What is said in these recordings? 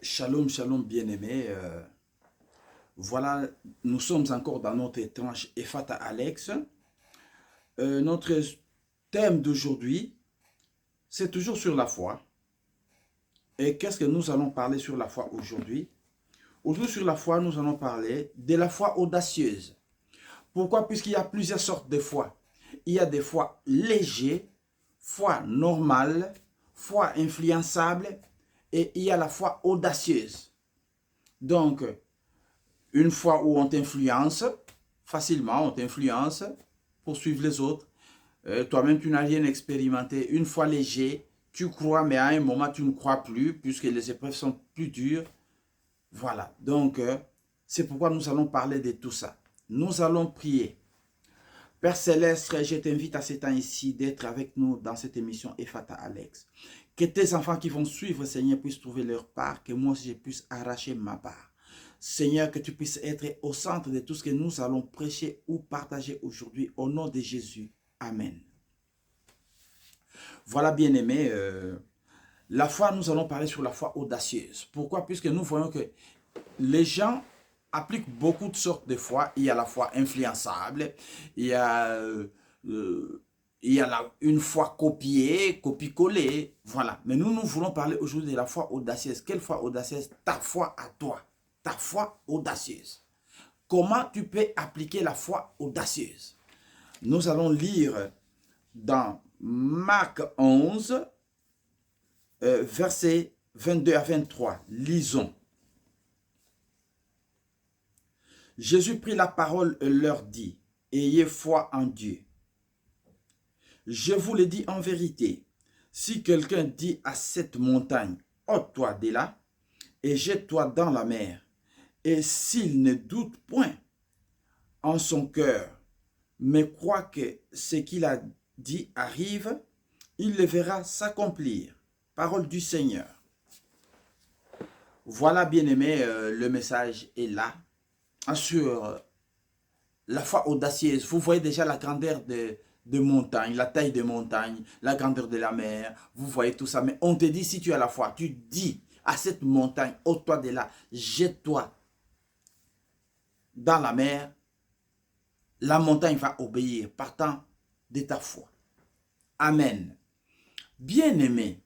Shalom, shalom, bien-aimé. Voilà, nous sommes encore dans notre tranche Ephata Alex. Notre thème d'aujourd'hui, c'est toujours sur la foi. Et qu'est-ce que nous allons parler sur la foi aujourd'hui? Aujourd'hui, sur la foi, nous allons parler de la foi audacieuse. Pourquoi? Puisqu'il y a plusieurs sortes de foi. Il y a des foi légères, foi normale, foi influençable et il y a la foi audacieuse. Donc, une foi où on t'influence, facilement on t'influence pour suivre les autres. Toi-même, tu n'as rien expérimenté. Une foi légère, tu crois, mais à un moment, tu ne crois plus, puisque les épreuves sont plus dures. Voilà. Donc, c'est pourquoi nous allons parler de tout ça. Nous allons prier. Père Céleste, je t'invite à ce temps ici d'être avec nous dans cette émission Ephata Alex. Que tes enfants qui vont suivre, Seigneur, puissent trouver leur part, que moi aussi je puisse arracher ma part. Seigneur, que tu puisses être au centre de tout ce que nous allons prêcher ou partager aujourd'hui, au nom de Jésus. Amen. Voilà, bien-aimés, la foi, nous allons parler sur la foi audacieuse. Pourquoi? Puisque nous voyons que les gens appliquent beaucoup de sortes de foi. Il y a la foi influençable, il y a, une foi copiée, copie-collée, voilà. Mais nous voulons parler aujourd'hui de la foi audacieuse. Quelle foi audacieuse? Ta foi à toi, ta foi audacieuse. Comment tu peux appliquer la foi audacieuse? Nous allons lire dans Marc 11, versets 22 à 23. Lisons. Jésus prit la parole et leur dit, « Ayez foi en Dieu. Je vous le dis en vérité, si quelqu'un dit à cette montagne, « ôte-toi de là et jette-toi dans la mer, » et s'il ne doute point en son cœur, mais croit que ce qu'il a dit arrive, il le verra s'accomplir. Parole du Seigneur. Voilà, bien-aimé, le message est là. Sur la foi audacieuse, vous voyez déjà la grandeur de montagne, la taille de montagne, la grandeur de la mer, vous voyez tout ça. Mais on te dit, si tu as la foi, tu dis à cette montagne, ôte-toi de là, jette-toi dans la mer, la montagne va obéir partant de ta foi. Amen. Bien-aimé,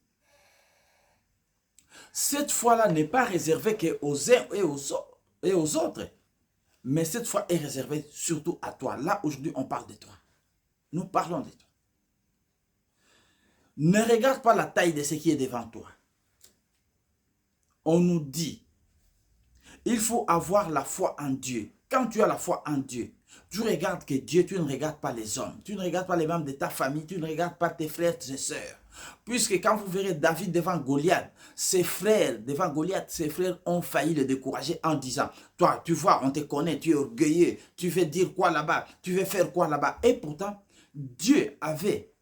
cette foi-là n'est pas réservée qu'aux uns et aux autres. Mais cette foi est réservée surtout à toi. Là, aujourd'hui, on parle de toi. Nous parlons de toi. Ne regarde pas la taille de ce qui est devant toi. On nous dit, il faut avoir la foi en Dieu. Quand tu as la foi en Dieu, tu regardes que Dieu, tu ne regardes pas les hommes. Tu ne regardes pas les membres de ta famille. Tu ne regardes pas tes frères, tes sœurs. Puisque quand vous verrez David devant Goliath, ses frères ont failli le décourager en disant, toi, tu vois, on te connaît, tu es orgueilleux, tu veux dire quoi là-bas, tu veux faire quoi là-bas. Et pourtant, Dieu avait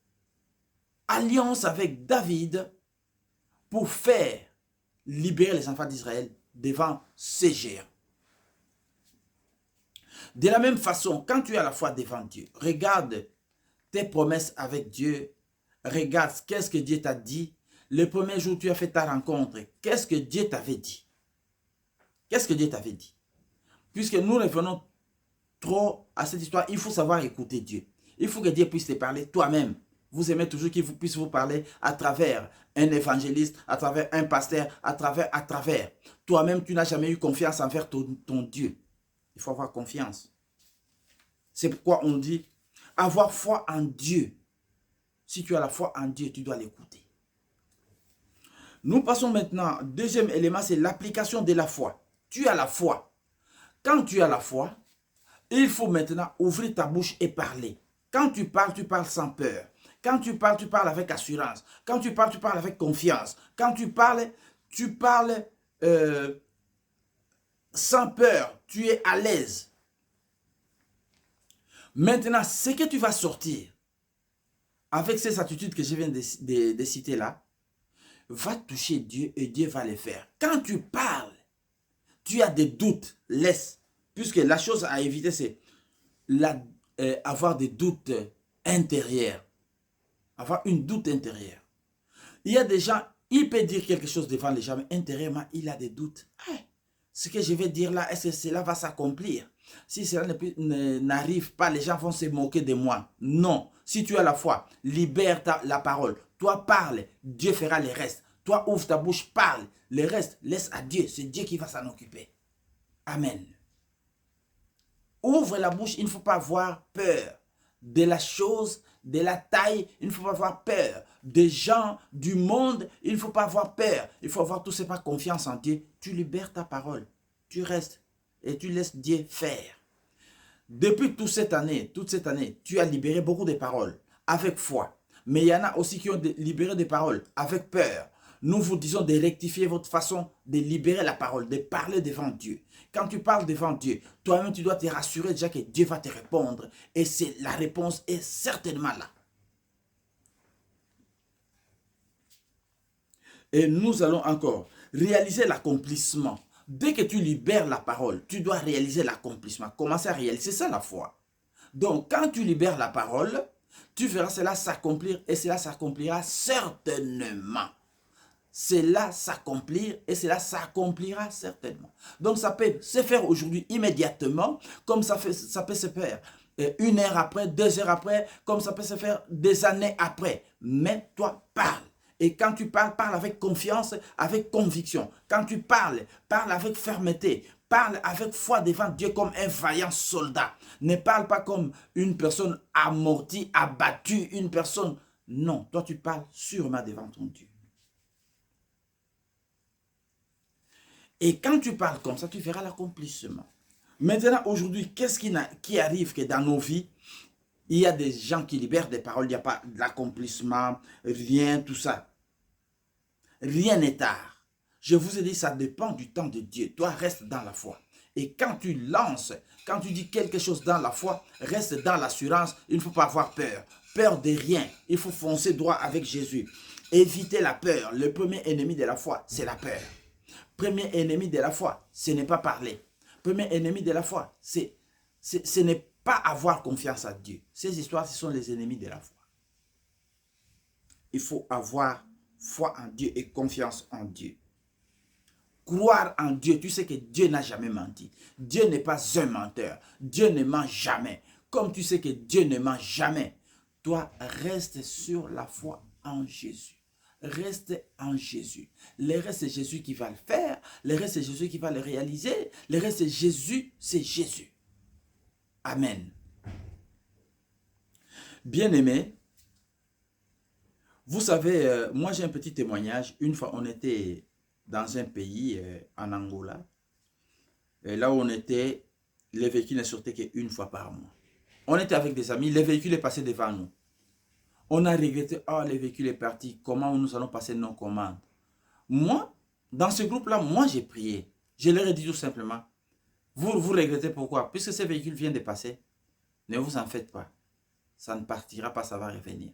alliance avec David pour faire libérer les enfants d'Israël devant ces géants. De la même façon, quand tu as la foi devant Dieu, regarde tes promesses avec Dieu. Regarde, qu'est-ce que Dieu t'a dit? Le premier jour où tu as fait ta rencontre, qu'est-ce que Dieu t'avait dit? Qu'est-ce que Dieu t'avait dit? Puisque nous revenons trop à cette histoire, il faut savoir écouter Dieu. Il faut que Dieu puisse te parler toi-même. Vous aimez toujours qu'il puisse vous parler à travers un évangéliste, à travers un pasteur, à travers. Toi-même, tu n'as jamais eu confiance envers ton Dieu. Il faut avoir confiance. C'est pourquoi on dit avoir foi en Dieu. Si tu as la foi en Dieu, tu dois l'écouter. Nous passons maintenant, deuxième élément, c'est l'application de la foi. Tu as la foi. Quand tu as la foi, il faut maintenant ouvrir ta bouche et parler. Quand tu parles sans peur. Quand tu parles avec assurance. Quand tu parles avec confiance. Quand tu parles sans peur. Tu es à l'aise. Maintenant, ce que tu vas sortir, avec ces attitudes que je viens de citer là, va toucher Dieu et Dieu va les faire. Quand tu parles, tu as des doutes, laisse. Puisque la chose à éviter, c'est avoir des doutes intérieurs. Avoir une doute intérieure. Il y a des gens, Il peut dire quelque chose devant les gens, mais intérieurement, il a des doutes. Ah, ce que je vais dire là, est-ce que cela va s'accomplir? Si cela n'arrive pas, les gens vont se moquer de moi. Non. Si tu as la foi, libère la parole. Toi, parle. Dieu fera le reste. Toi, ouvre ta bouche, parle. Le reste, laisse à Dieu. C'est Dieu qui va s'en occuper. Amen. Ouvre la bouche, il ne faut pas avoir peur de la chose, de la taille, il ne faut pas avoir peur des gens, du monde, il ne faut pas avoir peur. Il faut avoir tout simplement confiance en Dieu. Tu libères ta parole, tu restes et tu laisses Dieu faire. Depuis toute cette année, tu as libéré beaucoup de paroles avec foi. Mais il y en a aussi qui ont libéré des paroles avec peur. Nous vous disons de rectifier votre façon de libérer la parole, de parler devant Dieu. Quand tu parles devant Dieu, toi-même tu dois te rassurer déjà que Dieu va te répondre. Et la réponse est certainement là. Et nous allons encore réaliser l'accomplissement. Dès que tu libères la parole, tu dois réaliser l'accomplissement. Commencer à réaliser, c'est ça la foi. Donc, quand tu libères la parole, tu verras cela s'accomplir et cela s'accomplira certainement. Cela s'accomplir et cela s'accomplira certainement. Donc, ça peut se faire aujourd'hui immédiatement, comme ça peut se faire 1 heure après, 2 heures après, comme ça peut se faire des années après. Mais toi, parle. Et quand tu parles, parle avec confiance, avec conviction. Quand tu parles, parle avec fermeté. Parle avec foi devant Dieu comme un vaillant soldat. Ne parle pas comme une personne amortie, abattue, une personne... Non, toi tu parles sûrement devant ton Dieu. Et quand tu parles comme ça, tu verras l'accomplissement. Maintenant, aujourd'hui, qu'est-ce qui arrive que dans nos vies, il y a des gens qui libèrent des paroles, il n'y a pas d'accomplissement, rien, tout ça. Rien n'est tard. Je vous ai dit, ça dépend du temps de Dieu. Toi, reste dans la foi. Et quand tu lances, quand tu dis quelque chose dans la foi, reste dans l'assurance. Il ne faut pas avoir peur. Peur de rien. Il faut foncer droit avec Jésus. Évitez la peur. Le premier ennemi de la foi, c'est la peur. Premier ennemi de la foi, ce n'est pas parler. Premier ennemi de la foi, ce n'est pas avoir confiance à Dieu. Ces histoires, ce sont les ennemis de la foi. Il faut avoir foi en Dieu et confiance en Dieu. Croire en Dieu, tu sais que Dieu n'a jamais menti. Dieu n'est pas un menteur. Dieu ne ment jamais. Comme tu sais que Dieu ne ment jamais, toi, reste sur la foi en Jésus. Reste en Jésus. Le reste, c'est Jésus qui va le faire. Le reste, c'est Jésus qui va le réaliser. Le reste, c'est Jésus, c'est Jésus. Amen. Bien-aimés, vous savez, moi j'ai un petit témoignage. Une fois, on était dans un pays, en Angola. Et là où on était, les véhicules ne sortaient qu'une fois par mois. On était avec des amis, les véhicules est passé devant nous. On a regretté, oh, le véhicule est parti, comment nous allons passer nos commandes? Moi, dans ce groupe-là, moi j'ai prié. Je leur ai dit tout simplement, vous regrettez pourquoi? Puisque ces véhicules viennent de passer, ne vous en faites pas. Ça ne partira pas, ça va revenir.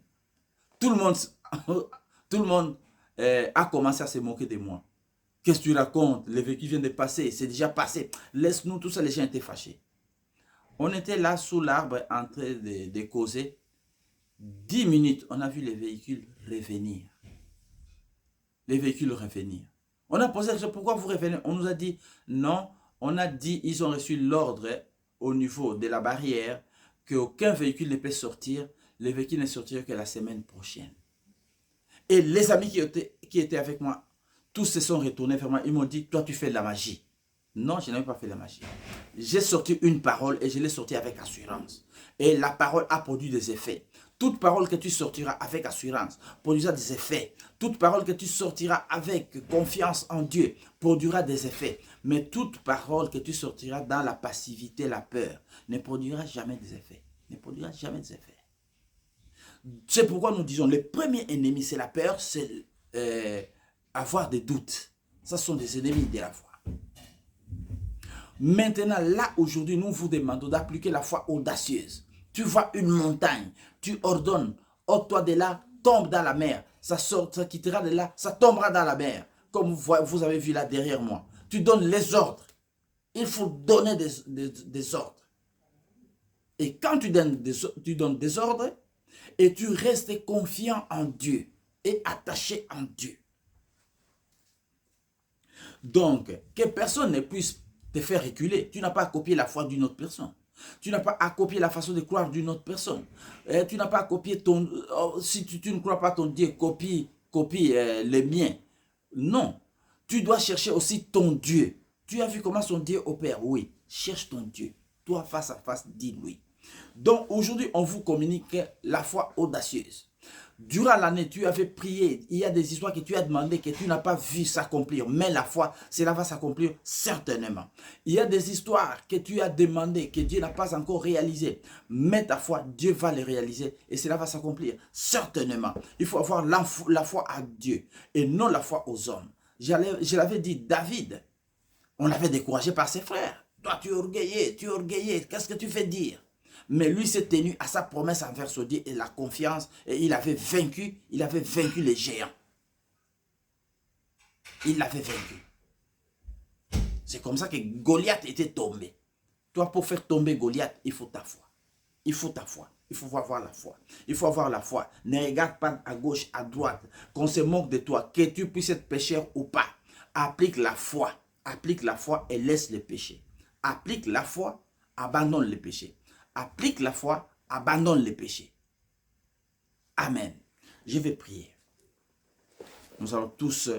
Tout le monde a commencé à se moquer de moi. Qu'est-ce que tu racontes? Les véhicules viennent de passer, c'est déjà passé. Laisse-nous, tout ça, les gens étaient fâchés. On était là sous l'arbre en train de causer. 10 minutes, on a vu les véhicules revenir. Les véhicules revenir. On a posé la question, pourquoi vous revenez? On nous a dit, non, on a dit, ils ont reçu l'ordre au niveau de la barrière qu'aucun véhicule ne peut sortir. Les véhicules ne sortiront que la semaine prochaine. Et les amis qui étaient avec moi, tous se sont retournés vers moi. Ils m'ont dit, toi tu fais de la magie. Non, je n'avais pas fait de la magie. J'ai sorti une parole et je l'ai sortie avec assurance. Et la parole a produit des effets. Toute parole que tu sortiras avec assurance produira des effets. Toute parole que tu sortiras avec confiance en Dieu produira des effets. Mais toute parole que tu sortiras dans la passivité, la peur, ne produira jamais des effets. Ne produira jamais des effets. C'est pourquoi nous disons, le premier ennemi, c'est la peur, c'est avoir des doutes. Ce sont des ennemis de la foi. Maintenant, là, aujourd'hui, nous vous demandons d'appliquer la foi audacieuse. Tu vois une montagne, tu ordonnes, ôte-toi de là, tombe dans la mer. Ça quittera de là, ça tombera dans la mer. Comme vous avez vu là derrière moi. Tu donnes les ordres. Il faut donner des ordres. Et quand tu donnes des ordres, et tu restes confiant en Dieu et attaché en Dieu. Donc, que personne ne puisse te faire reculer. Tu n'as pas à copier la foi d'une autre personne. Tu n'as pas à copier la façon de croire d'une autre personne. Tu n'as pas à copier ton... si tu ne crois pas ton Dieu, copie le mien. Non. Tu dois chercher aussi ton Dieu. Tu as vu comment son Dieu opère? Oui. Cherche ton Dieu. Toi, face à face, dis-lui. Donc, aujourd'hui, on vous communique la foi audacieuse. Durant l'année, tu avais prié. Il y a des histoires que tu as demandé que tu n'as pas vu s'accomplir. Mais la foi, cela va s'accomplir certainement. Il y a des histoires que tu as demandé que Dieu n'a pas encore réalisées. Mais ta foi, Dieu va les réaliser et cela va s'accomplir certainement. Il faut avoir la foi à Dieu et non la foi aux hommes. Je l'avais dit, David, on l'avait découragé par ses frères. Toi, tu es orgueilleux, qu'est-ce que tu fais dire? Mais lui s'est tenu à sa promesse envers son Dieu et la confiance. Et il avait vaincu les géants. Il l'avait vaincu. C'est comme ça que Goliath était tombé. Toi, pour faire tomber Goliath, il faut ta foi. Il faut ta foi. Il faut avoir la foi. Il faut avoir la foi. Ne regarde pas à gauche, à droite. Qu'on se moque de toi. Que tu puisses être pécheur ou pas. Applique la foi. Applique la foi et laisse le péché. Applique la foi, abandonne le péché. Applique la foi, abandonne les péchés. Amen. Je vais prier. Nous allons tous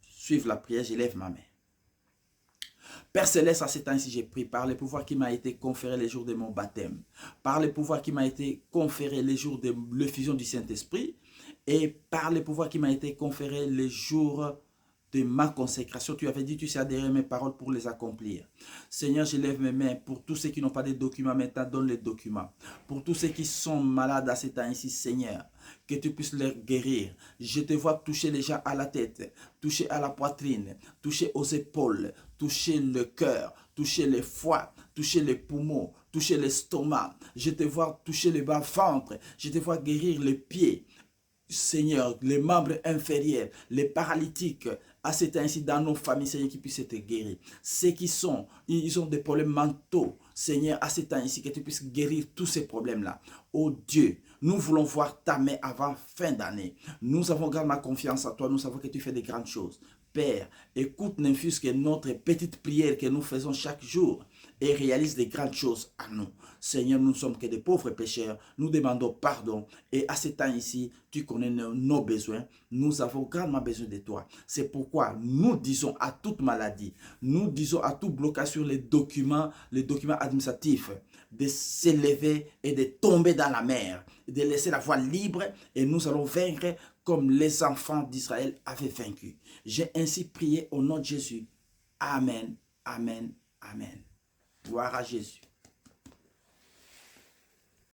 suivre la prière. Je lève ma main. Père Céleste, à ce temps-ci, j'ai prié par le pouvoir qui m'a été conféré les jours de mon baptême, par le pouvoir qui m'a été conféré les jours de l'effusion du Saint-Esprit et par le pouvoir qui m'a été conféré les jours de ma consécration. Tu avais dit, tu sais adhérer mes paroles pour les accomplir. Seigneur, je lève mes mains pour tous ceux qui n'ont pas de documents. Maintenant, donne les documents. Pour tous ceux qui sont malades à ce temps-ci, Seigneur, que tu puisses les guérir. Je te vois toucher les gens à la tête, toucher à la poitrine, toucher aux épaules, toucher le cœur, toucher les foies, toucher les poumons, toucher l'estomac. Je te vois toucher le bas-ventre. Je te vois guérir les pieds. Seigneur, les membres inférieurs, les paralytiques, à cet ainsi dans nos familles, Seigneur, qui puissent être guéris. Ceux qui ils ont des problèmes mentaux, Seigneur, à cet ainsi, que tu puisses guérir tous ces problèmes-là. Oh Dieu, nous voulons voir ta main avant fin d'année. Nous avons grandement confiance en toi, nous savons que tu fais de grandes choses. Père, écoute n'infuse que notre petite prière que nous faisons chaque jour et réalise des grandes choses à nous. Seigneur, nous ne sommes que des pauvres pécheurs. Nous demandons pardon. Et à ce temps ici, tu connais nos besoins. Nous avons grandement besoin de toi. C'est pourquoi nous disons à toute maladie, nous disons à tout blocage sur les documents administratifs, de s'élever et de tomber dans la mer, de laisser la voie libre et nous allons vaincre comme les enfants d'Israël avaient vaincu. J'ai ainsi prié au nom de Jésus. Amen, amen, amen. Gloire à Jésus.